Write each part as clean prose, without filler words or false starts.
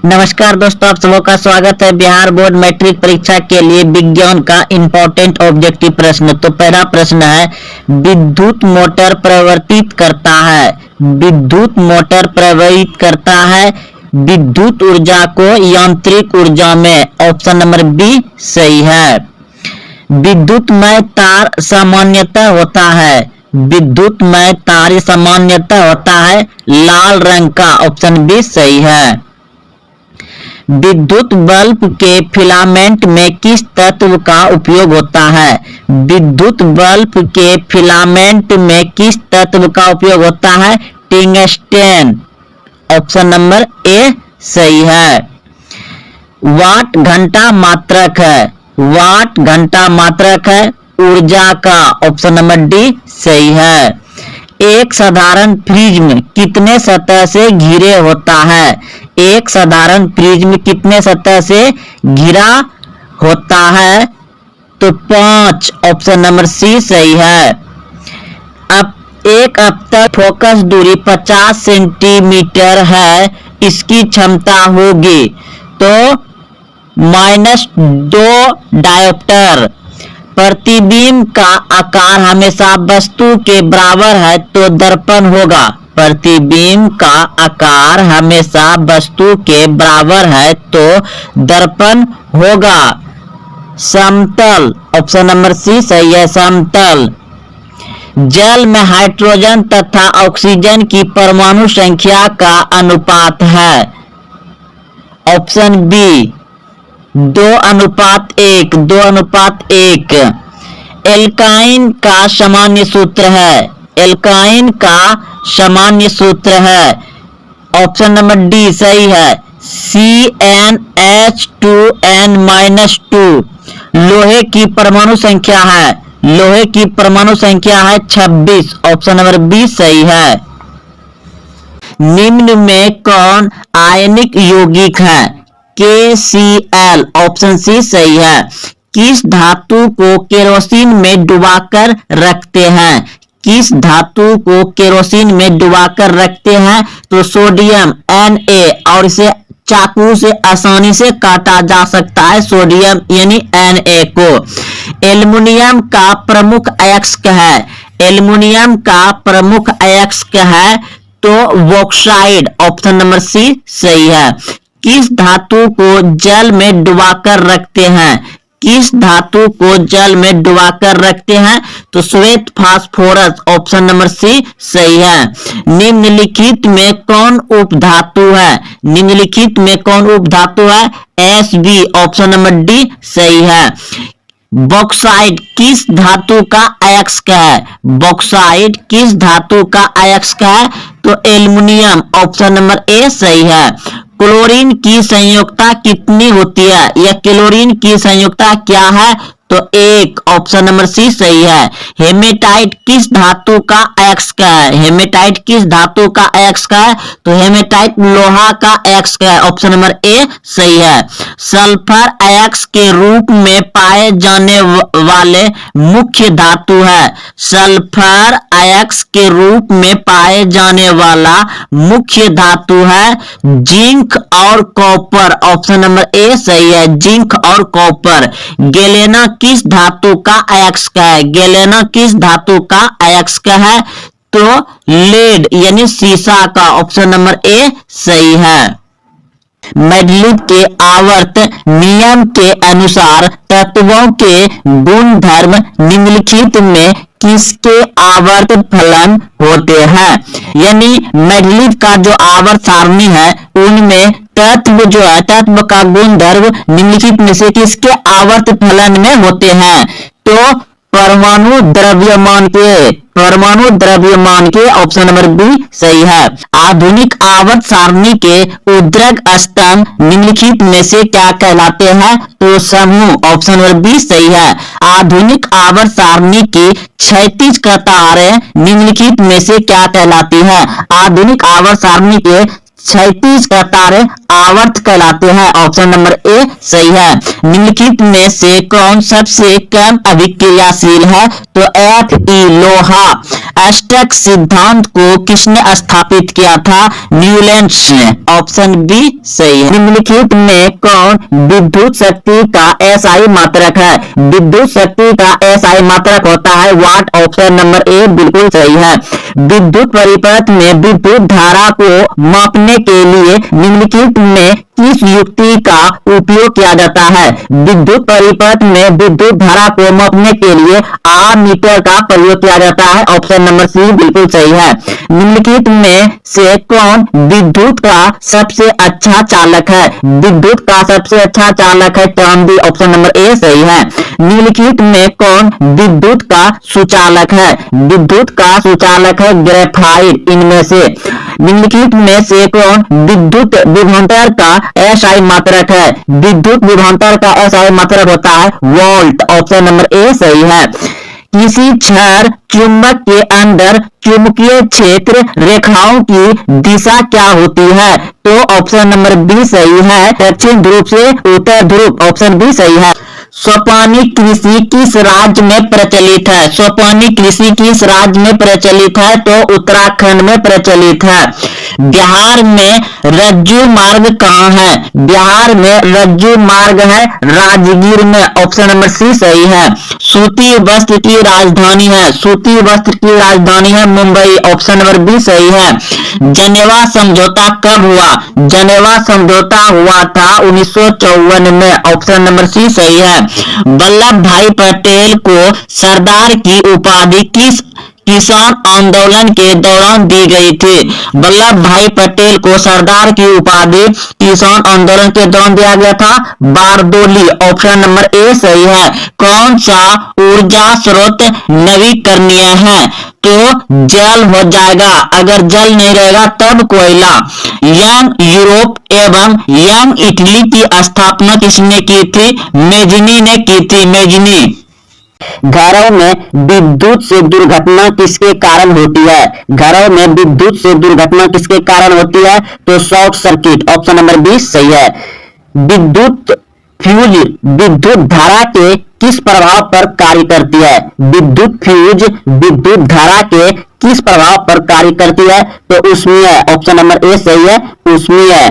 नमस्कार दोस्तों, आप सबों का स्वागत है। बिहार बोर्ड मैट्रिक परीक्षा के लिए विज्ञान का इंपॉर्टेंट ऑब्जेक्टिव प्रश्न। तो पहला प्रश्न है, विद्युत मोटर प्रवर्तित करता है। विद्युत मोटर प्रवर्तित करता है विद्युत ऊर्जा को यांत्रिक ऊर्जा में। ऑप्शन नंबर बी सही है। विद्युतमय तार सामान्यतः होता है। विद्युतमय तार सामान्यतः होता है लाल रंग का। ऑप्शन बी सही है। विद्युत बल्ब के फिलामेंट में किस तत्व का उपयोग होता है? विद्युत बल्ब के फिलामेंट में किस तत्व का उपयोग होता है? टंगस्टन। ऑप्शन नंबर ए सही है। वाट घंटा मात्रक है। वाट घंटा मात्रक है ऊर्जा का। ऑप्शन नंबर डी सही है। एक साधारण प्रिज्म कितने सतह से घिरे होता है? एक साधारण प्रिज्म कितने सतह से घिरा होता है? तो 5। ऑप्शन नंबर सी सही है। अब अब तक फोकस दूरी 50 सेंटीमीटर है, इसकी क्षमता होगी तो -2 डायोप्टर। प्रतिबिंब का आकार हमेशा वस्तु के बराबर है तो दर्पण होगा। प्रतिबिंब का आकार हमेशा वस्तु के बराबर है तो दर्पण होगा। समतल। ऑप्शन नंबर सी सही है, समतल। जल में हाइड्रोजन तथा ऑक्सीजन की परमाणु संख्या का अनुपात है। Option B 2:1। 2:1। एल्काइन का सामान्य सूत्र है। एल्काइन का सामान्य सूत्र है। ऑप्शन नंबर डी सही है, CnH2n-2। लोहे की परमाणु संख्या है। लोहे की परमाणु संख्या है 26। ऑप्शन नंबर बी सही है। निम्न में कौन आयनिक यौगिक है? KCl। ऑप्शन सी सही है। किस धातु को केरोसिन में डुबाकर रखते हैं? किस धातु को केरोसिन में डुबाकर रखते हैं? तो सोडियम Na, और इसे चाकू से आसानी से काटा जा सकता है सोडियम यानी Na को। एल्युमिनियम का प्रमुख अयस्क है। एल्युमिनियम का प्रमुख अयस्क है तो बॉक्साइड। ऑप्शन नंबर सी सही है। किस धातु को जल में डुबाकर रखते हैं? किस धातु को जल में डुबाकर रखते हैं? तो श्वेत फास्फोरस। ऑप्शन नंबर सी सही है। निम्नलिखित में कौन उपधातु है? निम्नलिखित में कौन उपधातु है? Sb। ऑप्शन नंबर डी सही है। बॉक्साइड किस धातु का अयस्क है? बॉक्साइड किस धातु का अयस्क है? तो एल्युमिनियम। ऑप्शन नंबर ए सही है। क्लोरीन की संयोजकता कितनी होती है? या क्लोरीन की संयोजकता क्या है? तो 1। ऑप्शन नंबर सी सही है। हेमेटाइट किस धातु का अयस्क है? हेमेटाइट किस धातु का अयस्क है? तो हेमेटाइट लोहा का अयस्क है। ऑप्शन नंबर ए सही है। सल्फर अयस्क के रूप में पाए जाने वाले मुख्य धातु है। सल्फर अयस्क के रूप में पाए जाने वाला मुख्य धातु है जिंक और कॉपर। ऑप्शन नंबर ए सही है, जिंक और कॉपर। गैलेना किस धातु का अयस्क है? गैलेना किस धातु का अयस्क है? तो लेड यानी सीसा का। ऑप्शन नंबर ए सही है। मेंडलीव के आवर्त नियम के अनुसार तत्वों के गुणधर्म निम्नलिखित में किसके आवर्त फलन होते हैं? यानी मेंडलीव का जो आवर्त सारणी है उनमें तत्व जो है, तत्व का गुणधर्म निम्नलिखित में से किसके आवर्त फलन में होते हैं? तो परमाणु द्रव्यमान के। ऑप्शन नंबर बी सही है। आधुनिक आवर्त सारणी के उद्र्ग स्तंभ निम्नलिखित में से क्या कहलाते हैं? तो समूह। ऑप्शन नंबर बी सही है। आधुनिक आवर्त सारणी की क्षैतिज कतारें निम्नलिखित में से क्या कहलाती हैं? आधुनिक आवर्त सारणी के क्षैतिज कतारें आवर्त कहलाते हैं। ऑप्शन नंबर ए सही है। निम्नलिखित में से कौन सबसे कम अभिक्रियाशील है? तो Fe लोहा। एस्टक सिद्धांत को किसने स्थापित किया था? न्यूलैंड्स ने। ऑप्शन बी सही है। निम्नलिखित में कौन विद्युत शक्ति का एसआई मात्रक है? विद्युत शक्ति का एसआई मात्रक होता है वाट। ऑप्शन नंबर ए बिल्कुल सही है। विद्युत परिपथ में विद्युत धारा को मापने के लिए निम्नलिखित में किस युक्ति का उपयोग किया जाता है? विद्युत परिपथ में विद्युत धारा को मापने के लिए आमीटर का प्रयोग किया जाता है। ऑप्शन नंबर सी बिल्कुल सही है। निम्नलिखित में से कौन विद्युत का सबसे अच्छा चालक है? विद्युत का सबसे अच्छा चालक है चांदी। ऑप्शन नंबर ए सही है। निम्नलिखित में कौन विद्युत का सुचालक है? विद्युत का सुचालक है ग्रेफाइट। इनमें से निम्नलिखित में से कौन विद्युत विभवांतर का एसआई मात्रक है? विद्युत विभवांतर का एसआई मात्रक होता है वोल्ट। ऑप्शन नंबर ए सही है। किसी क्षण चुंबक के अंदर चुंबकीय क्षेत्र रेखाओं की दिशा क्या होती है? तो ऑप्शन नंबर बी सही है, दक्षिण ध्रुव से उत्तर ध्रुव। ऑप्शन बी सही है। सोपानी कृषि किस राज्य में प्रचलित है? सोपानी कृषि किस राज्य में प्रचलित है? तो उत्तराखंड में प्रचलित है। बिहार में रज्जु मार्ग कहाँ है? बिहार में रज्जु मार्ग है राजगीर में। ऑप्शन नंबर सी सही है। सूती वस्त्र की राजधानी है? सूती वस्त्र की राजधानी है मुंबई। ऑप्शन नंबर बी सही है। जनेवा समझौता कब हुआ? जनेवा समझौता हुआ था 1954 में। ऑप्शन नंबर सी सही है। वल्लभ भाई पटेल को सरदार की उपाधि किस किसान आंदोलन के दौरान दी गई थी? वल्लभ भाई पटेल को सरदार की उपाधि किसान आंदोलन के दौरान दिया गया था बारदोली। ऑप्शन नंबर ए सही है। कौन सा ऊर्जा स्रोत नवीकरणीय है? तो जल हो जाएगा। अगर जल नहीं रहेगा तब कोयला। यंग यूरोप एवं यंग इटली की स्थापना किसने की थी? मेजनी ने की थी। मेजनी। घरों में विद्युत से दुर्घटना किसके कारण होती है? घरों में विद्युत से दुर्घटना किसके कारण होती है? तो शॉर्ट सर्किट। ऑप्शन नंबर 20 सही है। विद्युत फ्यूज विद्युत धारा के किस प्रभाव पर कार्य करती है? विद्युत फ्यूज विद्युत धारा के किस प्रभाव पर कार्य करती है? तो ऊष्मीय। ऑप्शन नंबर ए सही है, ऊष्मीय।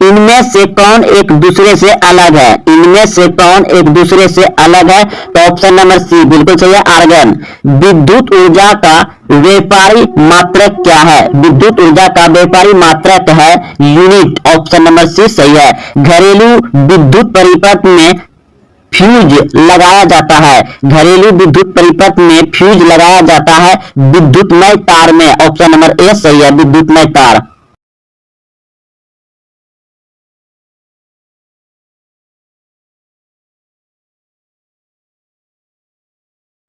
इनमें से कौन एक दूसरे से अलग है? इनमें से कौन एक दूसरे से अलग है? तो ऑप्शन नंबर सी बिल्कुल सही है, आर्गन। विद्युत ऊर्जा का व्यापारी मात्रक क्या है? विद्युत ऊर्जा का व्यापारी मात्रक है यूनिट। ऑप्शन नंबर सी सही है। घरेलू विद्युत परिपथ में फ्यूज लगाया जाता है। घरेलू विद्युत परिपथ में फ्यूज लगाया जाता है विद्युतमय तार में। ऑप्शन नंबर ए सही है, विद्युतमय तार।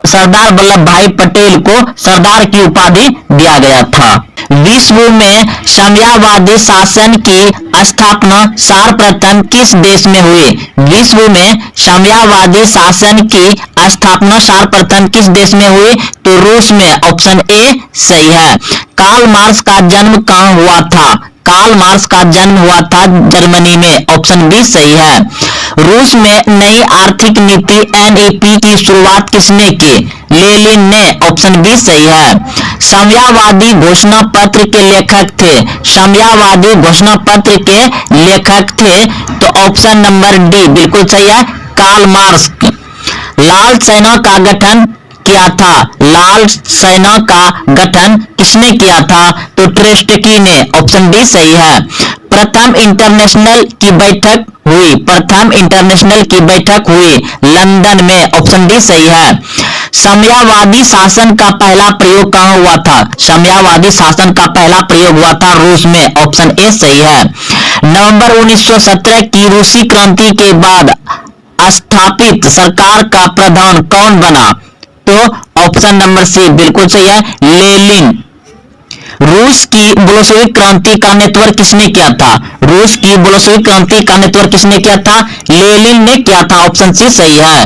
सरदार वल्लभ भाई पटेल को सरदार की उपाधि दिया गया था। विश्व में साम्यवादी शासन की स्थापना सर्वप्रथम किस देश में हुई? विश्व में साम्यवादी शासन की स्थापना सर्वप्रथम किस देश में हुई? तो रूस में। ऑप्शन ए सही है। कार्ल मार्क्स का जन्म कहाँ हुआ था? कार्ल मार्क्स का जन्म हुआ था जर्मनी में। ऑप्शन बी सही है। रूस में नई आर्थिक नीति एनईपी की शुरुआत किसने की? लेनिन ने। ऑप्शन बी सही है। साम्यवादी घोषणा पत्र के लेखक थे? साम्यवादी घोषणा पत्र के लेखक थे तो ऑप्शन नंबर डी बिल्कुल सही है, कार्ल मार्क्स। लाल सेना का गठन किया था? लाल सेना का गठन किसने किया था? तो ट्रेस्टकी ने। ऑप्शन डी सही है। प्रथम इंटरनेशनल की बैठक हुई? प्रथम इंटरनेशनल की बैठक हुई लंदन में। ऑप्शन डी सही है। साम्यवादी शासन का पहला प्रयोग कहाँ हुआ था? साम्यवादी शासन का पहला प्रयोग हुआ था रूस में। ऑप्शन ए सही है। नवंबर 1917 की रूसी क्रांति के बाद स्थापित सरकार का प्रधान कौन बना? तो ऑप्शन नंबर सी बिल्कुल सही है, लेनिन। रूस की बोल्शेविक क्रांति का नेतृत्व किसने किया था? रूस की बोल्शेविक क्रांति का नेतृत्व किसने किया था? लेनिन ने किया था। ऑप्शन सी सही है।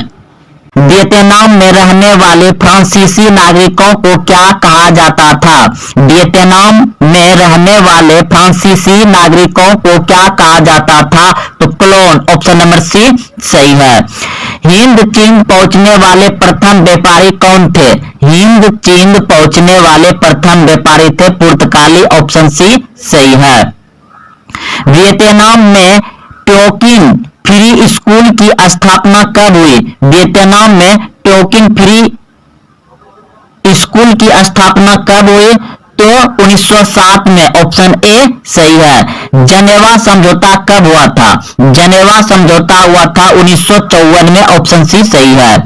वियतनाम में रहने वाले फ्रांसीसी नागरिकों को क्या कहा जाता था? वियतनाम में रहने वाले फ्रांसीसी नागरिकों को क्या कहा जाता था? तो क्लोन, ऑप्शन नंबर सी सही है। हिंद चीन पहुंचने वाले प्रथम व्यापारी कौन थे? हिंद चीन पहुंचने वाले प्रथम व्यापारी थे पुर्तगाली, ऑप्शन सी सही है। वियतनाम में टोकिन फ्री स्कूल की स्थापना कब हुई? वियतनाम में टोकिन फ्री स्कूल की स्थापना कब हुई? तो 1907 में, ऑप्शन ए सही है। जनेवा समझौता कब हुआ था? जनेवा समझौता हुआ था 1954 में, ऑप्शन सी सही है।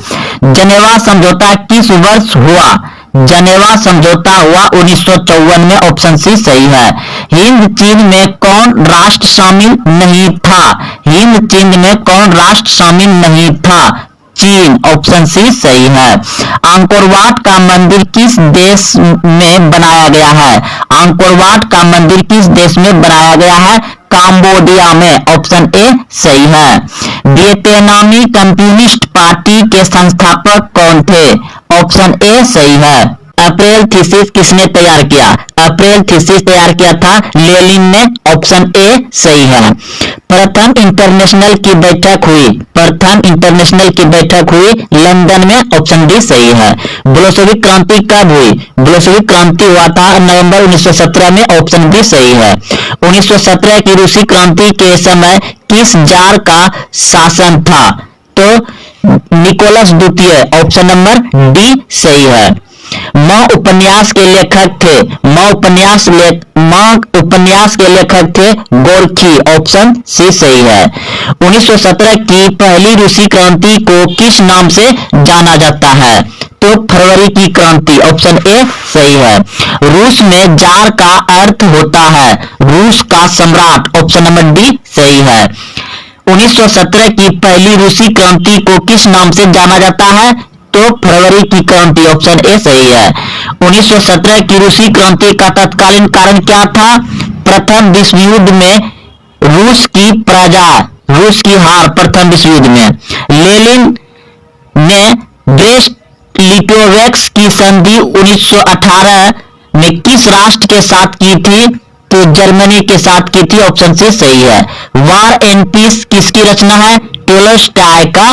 जनेवा समझौता किस वर्ष हुआ? जनेवा समझौता हुआ 1954 में, ऑप्शन सी सही है। हिंद चीन में कौन राष्ट्र शामिल नहीं था? हिंद चीन में कौन राष्ट्र शामिल नहीं था? चीन, ऑप्शन सी सही है। अंकोर वाट का मंदिर किस देश में बनाया गया है? अंकोर वाट का मंदिर किस देश में बनाया गया है? कंबोडिया में, ऑप्शन ए सही है। वियतनामी कम्युनिस्ट पार्टी के संस्थापक कौन थे? ऑप्शन ए सही है। अप्रैल थीसिस किसने तैयार किया? अप्रैल थीसिस तैयार किया था लेनिन ने, ऑप्शन ए सही है। प्रथम इंटरनेशनल की बैठक हुई, प्रथम इंटरनेशनल की बैठक हुई लंदन में, ऑप्शन डी सही है। बोल्शेविक क्रांति कब हुई? बोल्शेविक क्रांति हुआ था नवंबर 1917 में, ऑप्शन बी सही है। 1917 की रूसी क्रांति के समय किस जार का शासन था? तो निकोलस द्वितीय, ऑप्शन नंबर डी सही है। माँ उपन्यास के लेखक थे, माँ उपन्यास के लेखक थे गोरखी, ऑप्शन सी सही है। 1917 की पहली रूसी क्रांति को किस नाम से जाना जाता है? तो फरवरी की क्रांति, ऑप्शन ए सही है। रूस में जार का अर्थ होता है रूस का सम्राट, ऑप्शन नंबर डी सही है। 1917 की पहली रूसी क्रांति को किस नाम से जाना जाता है? तो फरवरी की क्रांति, ऑप्शन ए सही है। 1917 की रूसी क्रांति का तत्कालीन कारण क्या था? प्रथम विश्व युद्ध में रूस की हार प्रथम विश्व युद्ध में। लेनिन ने ब्रेस्ट लिटोवेक्स की संधि 1918 में किस राष्ट्र के साथ की थी? तो जर्मनी के साथ की थी, ऑप्शन सी सही है। वार एंड पीस किसकी रचना है? टोल्स्टॉय का।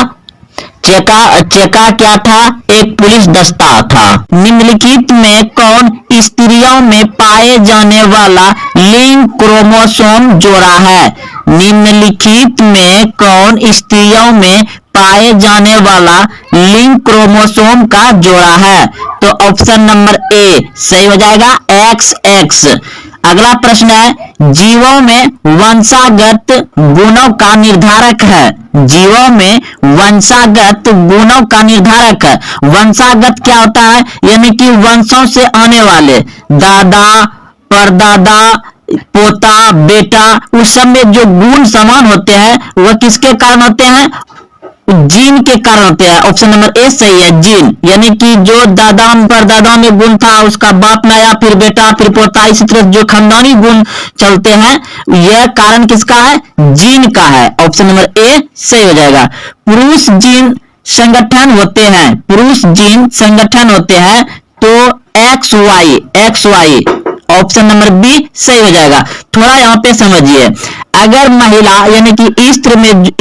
चेका क्या था? एक पुलिस दस्ता था। निम्नलिखित में कौन स्त्रियों में पाए जाने वाला लिंग क्रोमोसोम जोड़ा है? निम्नलिखित में कौन स्त्रियों में पाए जाने वाला लिंग क्रोमोसोम का जोड़ा है? तो ऑप्शन नंबर ए सही हो जाएगा, XX। अगला प्रश्न है, जीवों में वंशागत गुणों का निर्धारक है। जीवों में वंशागत गुणों का निर्धारक है। वंशागत क्या होता है? यानी कि वंशों से आने वाले, दादा, परदादा, पोता, बेटा, उस सब में जो गुण समान होते हैं वह किसके कारण होते हैं? जीन के कारण होते हैं, ऑप्शन नंबर ए सही है, जीन। यानी कि जो दादा परदादा में गुण था उसका बाप में आया, फिर बेटा, फिर पोता, इसी तरह जो खानदानी गुण चलते हैं, यह कारण किसका है? जीन का है, ऑप्शन नंबर ए सही हो जाएगा। पुरुष जीन संगठन होते हैं, पुरुष जीन संगठन होते हैं तो XY, ऑप्शन नंबर बी सही हो जाएगा। थोड़ा यहाँ पे समझिए, अगर महिला यानी कि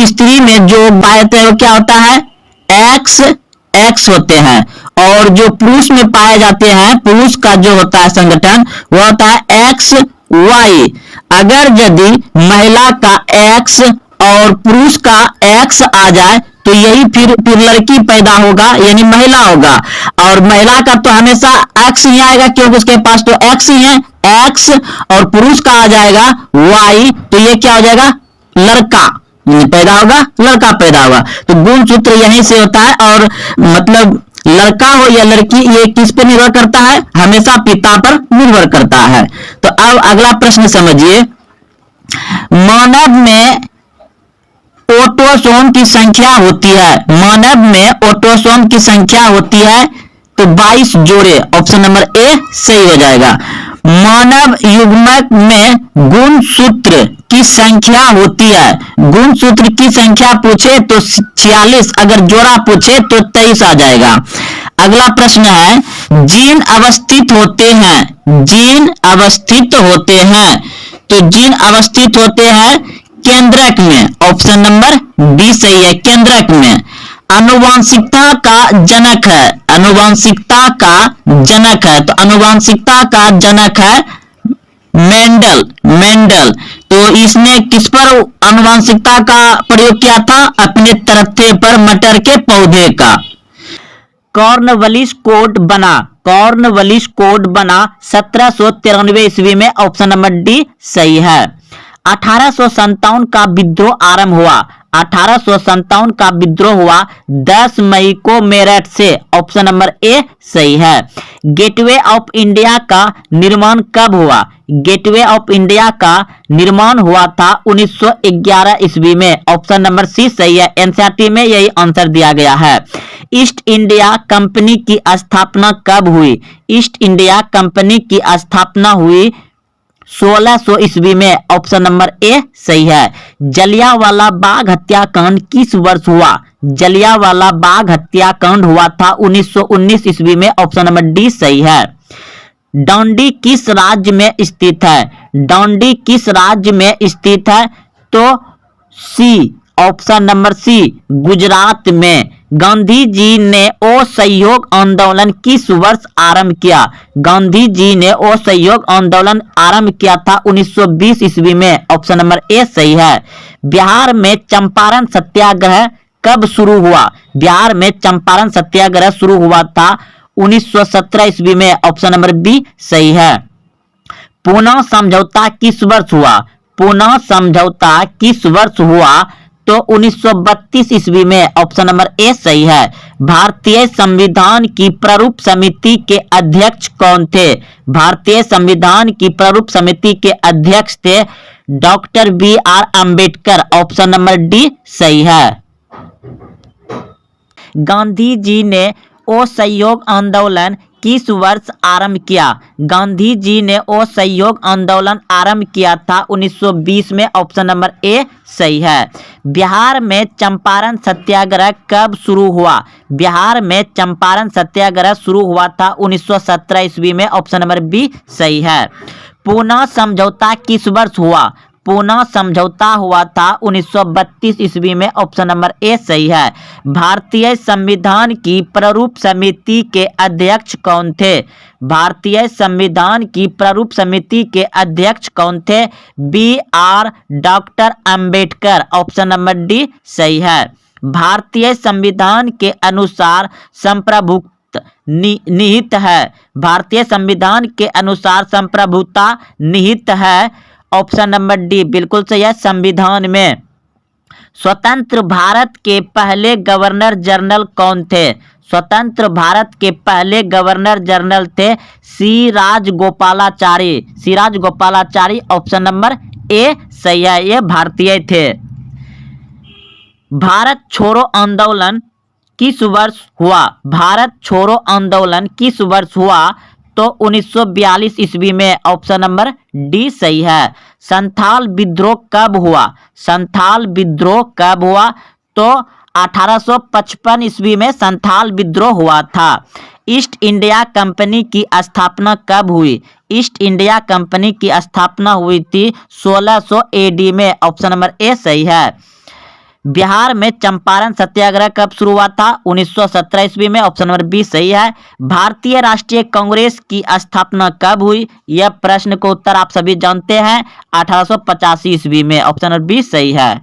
स्त्री में जो पाए वो क्या होता है? X होते हैं, और जो पुरुष में पाए जाते हैं, पुरुष का जो होता है संगठन वो होता है XY। अगर यदि महिला का X और पुरुष का X आ जाए तो यही फिर लड़की पैदा होगा, यानी महिला होगा। और महिला का तो हमेशा X ही आएगा क्योंकि उसके पास तो X ही है, X, और पुरुष का आ जाएगा Y, तो ये क्या हो जाएगा? लड़का पैदा होगा, लड़का पैदा होगा। तो गुण सूत्र यहीं से होता है, और मतलब लड़का हो या लड़की ये किस पे निर्भर करता है? हमेशा पिता पर निर्भर करता है। तो अब अगला प्रश्न समझिए, मानव में ऑटोसोम की संख्या होती है, मानव में ऑटोसोम की संख्या होती है तो 22 जोड़े, ऑप्शन नंबर ए सही हो जाएगा। मानव युग्मक में गुणसूत्र की संख्या होती है। गुणसूत्र की संख्या पूछे तो 46, अगर जोड़ा पूछे तो 23 आ जाएगा। अगला प्रश्न है, जीन अवस्थित होते हैं, जीन अवस्थित होते हैं, तो जीन अवस्थित होते हैं केंद्रक में। ऑप्शन नंबर बी सही है, केंद्रक में। आनुवांशिकता का जनक है, आनुवांशिकता का जनक है, तो आनुवांशिकता का जनक है मेंडल, मेंडल। तो इसने किस पर आनुवांशिकता का प्रयोग किया था? अपने तरत्थे पर मटर के पौधे का। कॉर्नवालिस कोड बना, कॉर्नवालिस कोड बना 1793 ईस्वी में। ऑप्शन नंबर डी सही है। 1857 का विद्रोह आरंभ हुआ, 1857 का विद्रोह हुआ 10 मई को मेरठ से। ऑप्शन नंबर ए सही है। गेटवे ऑफ इंडिया का निर्माण कब हुआ? गेटवे ऑफ इंडिया का निर्माण हुआ था 1911 ईस्वी में। ऑप्शन नंबर सी सही है, एनसीईआरटी में यही आंसर दिया गया है। ईस्ट इंडिया कंपनी की स्थापना कब हुई? ईस्ट इंडिया कंपनी की स्थापना हुई 1600 ईस्वी में। ऑप्शन नंबर ए सही है। जलियांवाला बाग हत्याकांड किस वर्ष हुआ? जलियांवाला बाग हत्याकांड हुआ था 1919 ईस्वी में। ऑप्शन नंबर डी सही है। डांडी किस राज्य में स्थित है? डांडी किस राज्य में स्थित है? तो सी, ऑप्शन नंबर सी, गुजरात में। गांधी जी ने असहयोग आंदोलन किस वर्ष आरंभ किया? गांधी जी ने असहयोग आंदोलन आरंभ किया था 1920 ईस्वी में। ऑप्शन नंबर ए सही है। बिहार में चंपारण सत्याग्रह कब शुरू हुआ? बिहार में चंपारण सत्याग्रह शुरू हुआ था 1917 ईस्वी में। ऑप्शन नंबर बी सही है। पूना समझौता किस वर्ष हुआ? पूना समझौता किस वर्ष हुआ? तो 1932 ईस्वी में। ऑप्शन नंबर ए सही है। भारतीय संविधान की प्रारूप समिति के अध्यक्ष कौन थे? भारतीय संविधान की प्रारूप समिति के अध्यक्ष थे doctor B R Ambedkar. Option number D सही है। गांधी जी ने असहयोग आंदोलन किस वर्ष आरंभ किया? गांधी जी ने असहयोग आंदोलन आरंभ किया था 1920 में। ऑप्शन नंबर ए सही है। बिहार में चंपारण सत्याग्रह कब शुरू हुआ? बिहार में चंपारण सत्याग्रह शुरू हुआ था 1917 ईस्वी में। ऑप्शन नंबर बी सही है। पूना समझौता किस वर्ष हुआ? पूना समझौता हुआ था 1932 ईस्वी में। ऑप्शन नंबर ए सही है। भारतीय संविधान की प्रारूप समिति के अध्यक्ष कौन थे? भारतीय संविधान की प्रारूप समिति के अध्यक्ष कौन थे? B R doctor Ambedkar. Option number D सही है। भारतीय संविधान के अनुसार संप्रभुत्व निहित है। भारतीय संविधान के अनुसार संप्रभुता निहित है। ऑप्शन नंबर डी बिल्कुल सही है, संविधान में। स्वतंत्र भारत के पहले गवर्नर जनरल कौन थे? स्वतंत्र भारत के पहले गवर्नर जनरल थे सी राजगोपालाचारी, सी राजगोपालाचारी। ऑप्शन नंबर ए सही है, ये भारतीय थे। भारत छोड़ो आंदोलन किस वर्ष हुआ? भारत छोड़ो आंदोलन किस वर्ष हुआ? तो 1942 ईस्वी में। ऑप्शन नंबर डी सही है। संथाल विद्रोह कब हुआ? संथाल विद्रोह कब हुआ? तो 1855 ईस्वी में संथाल विद्रोह हुआ था। ईस्ट इंडिया कंपनी की स्थापना कब हुई? ईस्ट इंडिया कंपनी की स्थापना हुई थी 1600 एडी में। ऑप्शन नंबर ए सही है। बिहार में चंपारण सत्याग्रह कब शुरू हुआ था? 1917 ईस्वी में। ऑप्शन नंबर बी सही है। भारतीय राष्ट्रीय कांग्रेस की स्थापना कब हुई? यह प्रश्न को उत्तर आप सभी जानते हैं, 1885 ईस्वी में। ऑप्शन नंबर बी सही है।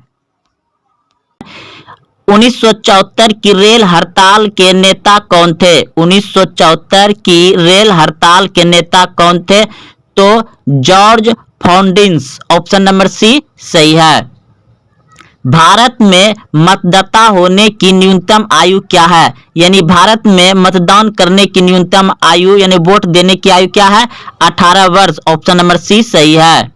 1974 की रेल हड़ताल के नेता कौन थे? 1974 की रेल हड़ताल के नेता कौन थे? तो George Fernandes. Option number C सही है। भारत में मतदाता होने की न्यूनतम आयु क्या है? यानी भारत में मतदान करने की न्यूनतम आयु यानी वोट देने की आयु क्या है? 18 वर्ष। ऑप्शन नंबर सी सही है।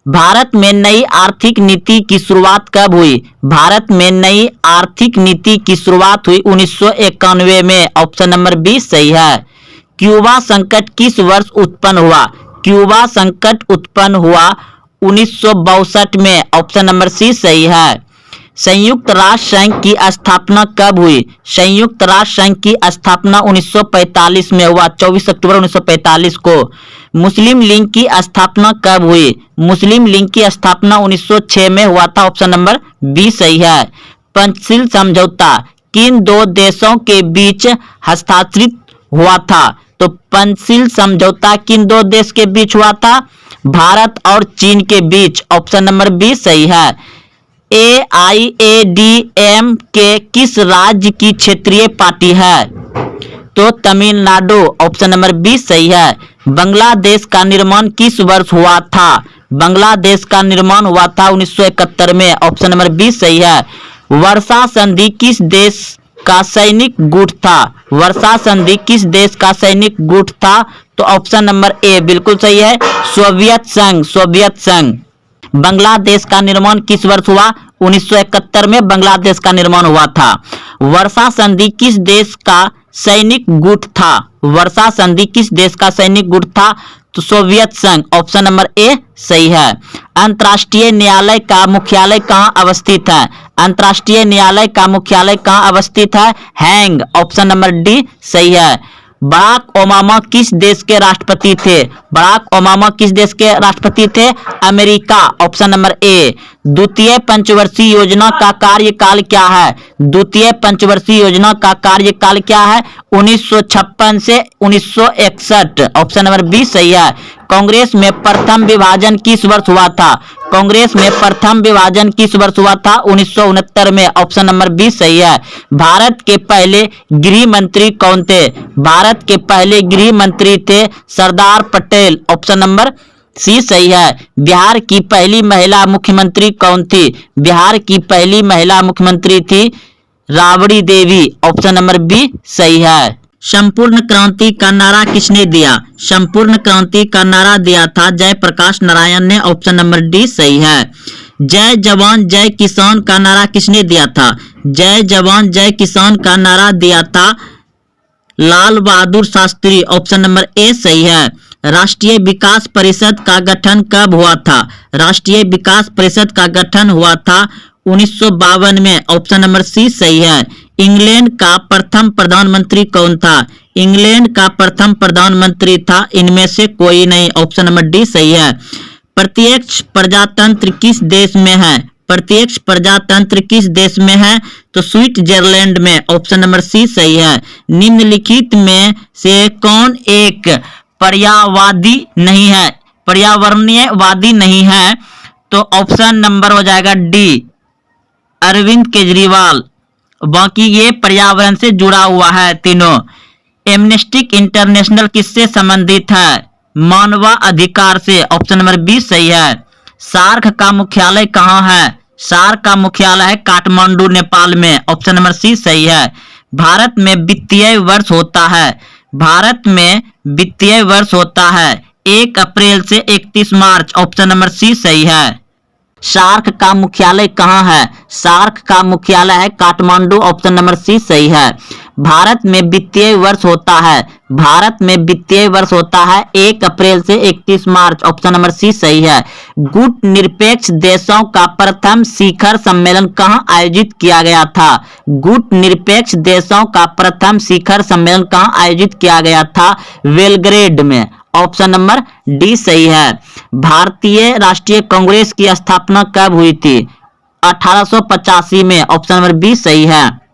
भारत में नई आर्थिक नीति की शुरुआत कब हुई? भारत में नई आर्थिक नीति की शुरुआत हुई 1991 में। ऑप्शन नंबर बी सही है। क्यूबा संकट किस वर्ष उत्पन्न हुआ? क्यूबा संकट उत्पन्न हुआ 1962 में। ऑप्शन नंबर सी सही है। संयुक्त राष्ट्र संघ की स्थापना कब हुई? संयुक्त राष्ट्र संघ की स्थापना 1945 में हुआ, 24 अक्टूबर 1945 को। मुस्लिम लीग की स्थापना कब हुई? मुस्लिम लीग की स्थापना 1906 में हुआ था। ऑप्शन नंबर बी सही है। पंचशील समझौता किन दो देशों के बीच हस्ताक्षरित हुआ था? तो पंचशील समझौता किन दो देश के बीच हुआ था? भारत और चीन के बीच। ऑप्शन नंबर बी सही है। AIADMK किस राज्य की क्षेत्रीय पार्टी है? तो तमिलनाडु। ऑप्शन नंबर बी सही है। बांग्लादेश का निर्माण किस वर्ष हुआ था? बांग्लादेश का निर्माण हुआ था 1971 में। ऑप्शन नंबर बी सही है। वर्षा संधि किस देश का सैनिक गुट था? वर्षा संधि किस देश का सैनिक गुट था? तो ऑप्शन नंबर ए बिल्कुल सही है, सोवियत संघ। सोवियत संघ। बांग्लादेश का निर्माण किस वर्ष हुआ? 1971 में बांग्लादेश का निर्माण हुआ था। वर्षा संधि किस देश का सैनिक गुट था? वर्षा संधि किस देश का सैनिक गुट था? तो सोवियत संघ। ऑप्शन नंबर ए सही है। अंतर्राष्ट्रीय न्यायालय का मुख्यालय कहाँ अवस्थित है? अंतर्राष्ट्रीय न्यायालय का मुख्यालय कहाँ अवस्थित है? हैंग। ऑप्शन नंबर डी सही है। बराक ओबामा किस देश के राष्ट्रपति थे? बराक ओबामा किस देश के राष्ट्रपति थे? अमेरिका। Option number A. द्वितीय पंचवर्षीय योजना का कार्यकाल क्या है? द्वितीय पंचवर्षीय योजना का कार्यकाल क्या है? 1956 से 1961। ऑप्शन नंबर बी सही है। कांग्रेस में प्रथम विभाजन किस वर्ष हुआ था? कांग्रेस में प्रथम विभाजन किस वर्ष हुआ था? 1969 में। ऑप्शन नंबर बी सही है। भारत के पहले गृह मंत्री कौन थे? भारत के पहले गृह मंत्री थे Sardar Patel. Option number C सही है। बिहार की पहली महिला मुख्यमंत्री कौन थी? बिहार की पहली महिला मुख्यमंत्री थी Rabri Devi. Option number B सही है। संपूर्ण क्रांति का नारा किसने दिया? संपूर्ण क्रांति का नारा दिया था जयप्रकाश नारायण ने। ऑप्शन नंबर डी सही है। जय जवान जय किसान का नारा किसने दिया था? जय जवान जय किसान का नारा दिया था Lal Bahadur Shastri. Option number A सही है। राष्ट्रीय विकास परिषद का गठन कब हुआ था? राष्ट्रीय विकास परिषद का गठन हुआ था 1952 में। ऑप्शन नंबर सी सही है। इंग्लैंड का प्रथम प्रधानमंत्री कौन था? इंग्लैंड का प्रथम प्रधानमंत्री था इनमें से कोई नहीं। ऑप्शन नंबर डी सही है। प्रत्यक्ष प्रजातंत्र किस देश में है? प्रत्यक्ष प्रजातंत्र किस देश में है? तो स्विट्जरलैंड में। ऑप्शन नंबर सी सही है। निम्नलिखित में से कौन एक पर्याववादी नहीं है? पर्यावरणीयवादी नहीं है? तो ऑप्शन नंबर हो जाएगा डी अरविंद केजरीवाल। बाकी ये पर्यावरण से जुड़ा हुआ है तीनों। एमनेस्टी इंटरनेशनल किससे संबंधित है? मानवाधिकार से। ऑप्शन नंबर बी सही है। सार्क का मुख्यालय कहाँ है? सार्क का मुख्यालय है काठमांडू नेपाल में। ऑप्शन नंबर सी सही है। भारत में वित्तीय वर्ष होता है। भारत में वित्तीय वर्ष होता है 1 अप्रैल से 31 मार्च। ऑप्शन नंबर सी सही है। सार्क का मुख्यालय कहाँ है? सार्क का मुख्यालय है काठमांडू। ऑप्शन नंबर सी सही है। भारत में वित्तीय वर्ष होता है। भारत में वित्तीय वर्ष होता है 1 अप्रैल से 31 मार्च। ऑप्शन नंबर सी सही है। गुट निरपेक्ष देशों का प्रथम शिखर सम्मेलन कहाँ आयोजित किया गया था? गुट निरपेक्ष देशों का प्रथम शिखर सम्मेलन कहाँ आयोजित किया गया था? बेलग्रेड में। ऑप्शन नंबर डी सही है। भारतीय राष्ट्रीय कांग्रेस की स्थापना कब हुई थी? 1885 में। ऑप्शन नंबर बी सही है।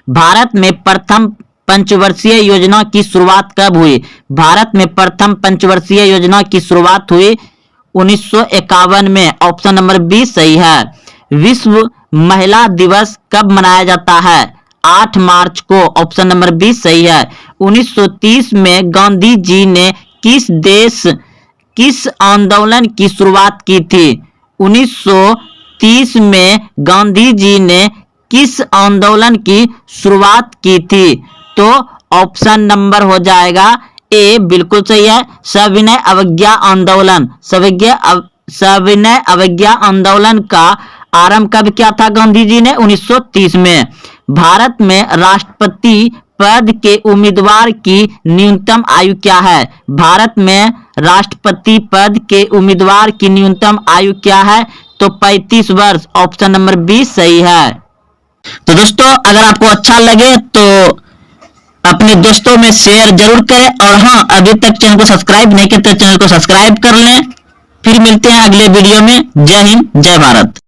भारत में प्रथम पंचवर्षीय योजना की शुरुआत कब हुई? भारत में प्रथम पंचवर्षीय योजना की शुरुआत हुई 1951 में। ऑप्शन नंबर बी सही है। विश्व महिला दिवस कब मनाया जाता है? 8 मार्च को। ऑप्शन नंबर बी सही है। 1930 में गांधी जी ने किस आंदोलन की शुरुआत की थी? 1930 में गांधी जी ने किस आंदोलन की शुरुआत की थी? तो ऑप्शन नंबर हो जाएगा ए बिल्कुल सही है। सविनय अवज्ञा आंदोलन। सविनय अवज्ञा आंदोलन का आरंभ कब किया था गांधी जी ने? 1930 में। भारत में राष्ट्रपति पद के उम्मीदवार की न्यूनतम आयु क्या है? भारत में राष्ट्रपति पद के उम्मीदवार की न्यूनतम आयु क्या है? तो 35 वर्ष। ऑप्शन नंबर बी सही है। तो दोस्तों अगर आपको अच्छा लगे तो अपने दोस्तों में शेयर जरूर करें और हाँ, अभी तक चैनल को सब्सक्राइब नहीं किया तो चैनल को सब्सक्राइब कर लें। फिर मिलते हैं अगले वीडियो में। जय हिंद, जय भारत।